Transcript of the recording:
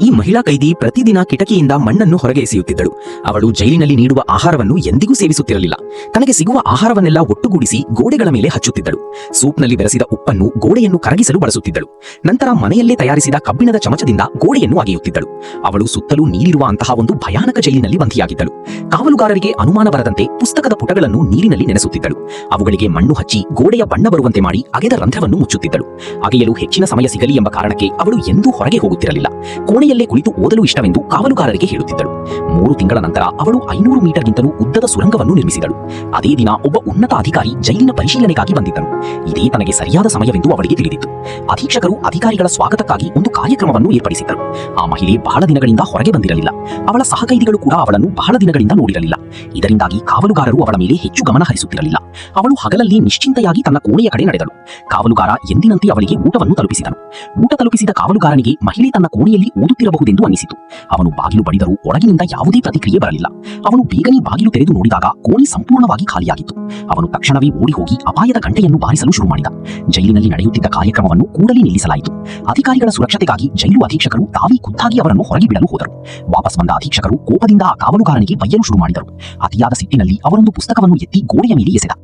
ಈ ಮಹಿಳಾ ಕೈದಿ ಪ್ರತಿದಿನ ಕಿಟಕಿಯಿಂದ ಮಣ್ಣನ್ನು ಹೊರಗೆ ಎಸೆಯುತ್ತಿದ್ದಳು. ಅವಳು ಜೈಲಿನಲ್ಲಿ ನೀಡುವ ಆಹಾರವನ್ನು ಎಂದಿಗೂ ಸೇವಿಸುತ್ತಿರಲಿಲ್ಲ. ತನಗೆ ಸಿಗುವ ಆಹಾರವನ್ನೆಲ್ಲ ಒಟ್ಟುಗೂಡಿಸಿ ಗೋಡೆಗಳ ಮೇಲೆ ಹಚ್ಚುತ್ತಿದ್ದಳು. ಸೂಪ್ನಲ್ಲಿ ಬೆರೆಸಿದ ಉಪ್ಪನ್ನು ಗೋಡೆಯನ್ನು ಕರಗಿಸಲು ಬಳಸುತ್ತಿದ್ದಳು. ನಂತರ ಮನೆಯಲ್ಲೇ ತಯಾರಿಸಿದ ಕಬ್ಬಿಣದ ಚಮಚದಿಂದ ಗೋಡೆಯನ್ನು ಅಗೆಯುತ್ತಿದ್ದಳು. ಅವಳು ಸುತ್ತಲೂ ನೀರಿರುವ ಅಂತಹ ಒಂದು ಭಯಾನಕ ಜೈಲಿನಲ್ಲಿ ಬಂಧಿಯಾಗಿದ್ದಳು. ಕಾವಲುಗಾರರಿಗೆ ಅನುಮಾನ ಬರದಂತೆ ಪುಸ್ತಕದ ಪುಟಗಳನ್ನು ನೀರಿನಲ್ಲಿ ನೆನೆಸುತ್ತಿದ್ದಳು. ಅವುಗಳಿಗೆ ಮಣ್ಣು ಹಚ್ಚಿ ಗೋಡೆಯ ಬಣ್ಣ ಬರುವಂತೆ ಮಾಡಿ ಅಗೆದ ರಂಧ್ರವನ್ನು ಮುಚ್ಚುತ್ತಿದ್ದಳು. ಅಗೆಯಲು ಹೆಚ್ಚಿನ ಸಮಯ ಸಿಗಲಿ ಎಂಬ ಕಾರಣಕ್ಕೆ ಅವಳು ಎಂದೂ ಹೊರಗೆ ಹೋಗುತ್ತಿರಲಿಲ್ಲ. ಕೋಣೆಯಲ್ಲೇ ಕುಳಿತು ಓದಲು ಇಷ್ಟವೆಂದು ಕಾವಲುಗಾರರಿಗೆ ಹೇಳುತ್ತಿದ್ದಳು. 3 ತಿಂಗಳ ನಂತರ ಅವಳು 500 ಮೀಟರ್ಗಿಂತಲೂ ಉದ್ದದ ಸುರಂಗವನ್ನು ನಿರ್ಮಿಸಿದಳು. ಅದೇ ದಿನ ಒಬ್ಬ ಉನ್ನತ ಅಧಿಕಾರಿ ಜೈಲಿನ ಪರಿಶೀಲನೆಗಾಗಿ ಬಂದಿದ್ದನು. ಇದೇ ತನಗೆ ಸರಿಯಾದ ಸಮಯವೆಂದು ಅವಳಿಗೆ ತಿಳಿದಿತ್ತು. ಅಧೀಕ್ಷಕರು ಅಧಿಕಾರಿಗಳ ಸ್ವಾಗತಕ್ಕಾಗಿ ಒಂದು ಕಾರ್ಯಕ್ರಮವನ್ನು ಏರ್ಪಡಿಸಿದ್ದರು. ಆ ಮಹಿಳೆ ಬಹಳ ದಿನಗಳಿಂದ ಹೊರಗೆ ಬಂದಿರಲಿಲ್ಲ. ಅವಳ ಸಹಕೈದಿಗಳು ಕೂಡ ಅವಳನ್ನು ಬಹಳ ದಿನಗಳಿಂದ ನೋಡಿರಲಿಲ್ಲ. ಇದರಿಂದಾಗಿ ಕಾವಲುಗಾರರು ಅವಳ ಮೇಲೆ ಹೆಚ್ಚು ಗಮನ ಹರಿಸುತ್ತಿರಲಿಲ್ಲ. ಅವಳು ಹಗಲಲ್ಲಿ ನಿಶ್ಚಿಂತೆಯಾಗಿ ತನ್ನ ಕೋಣೆಯ ಕಡೆ ನಡೆದಳು. ಕಾವಲುಗಾರ ಎಂದಿನಂತೆ ಅವಳಿಗೆ ಊಟವನ್ನು ತಲುಪಿಸಿದನು. ಊಟ ತಲುಪಿಸಿದ ಕಾವಲುಗಾರನಿಗೆ ಮಹಿಳೆ ತನ್ನ ಕೋಣೆಯಲ್ಲಿ ಓದುತ್ತಿರಬಹುದೆಂದು ಅನಿಸಿತು. ಅವನು ಬಾಗಿಲು ಬಡಿದರೂ ಒಳಗಿನಿಂದ ಯಾವುದೇ ಪ್ರತಿಕ್ರಿಯೆ ಬರಲಿಲ್ಲ. ಅವನು ಬೇಗನೆ ಬಾಗಿಲು ತೆರೆದು ನೋಡಿದಾಗ ಕೋಣೆ ಸಂಪೂರ್ಣವಾಗಿ ಖಾಲಿಯಾಗಿತ್ತು. ಅವನು ತಕ್ಷಣವೇ ಓಡಿ ಹೋಗಿ ಅಪಾಯದ ಗಂಟೆಯನ್ನು ಬಾರಿಸಲು ಶುರು ಮಾಡಿದ. ಜೈಲಿನಲ್ಲಿ ನಡೆಯುತ್ತಿದ್ದ ಕಾರ್ಯಕ್ರಮವನ್ನು ಕೂಡಲೇ ನಿಲ್ಲಿಸಲಾಯಿತು. ಅಧಿಕಾರಿಗಳ ಸುರಕ್ಷತೆಗಾಗಿ ಜೈಲು ಅಧೀಕ್ಷಕರು ತಾವೇ ಖುದ್ದಾಗಿ ಅವರನ್ನು ಹೊರಗೆ ಬಿಡಲು ಹೋದರು. ವಾಪಸ್ ಬಂದ ಅಧೀಕ್ಷಕರು ಕೋಪದಿಂದ ಆ ಕಾವಲುಗಾರನಿಗೆ ಬೈಯಲು ಶುರು ಮಾಡಿದರು. ಅತಿಯಾದ ಸಿಟ್ಟಿನಲ್ಲಿ ಅವರೊಂದು ಪುಸ್ತಕವನ್ನು ಎತ್ತಿ ಗೋಡೆಯ ಮೇಲೆ ಎಸೆದ.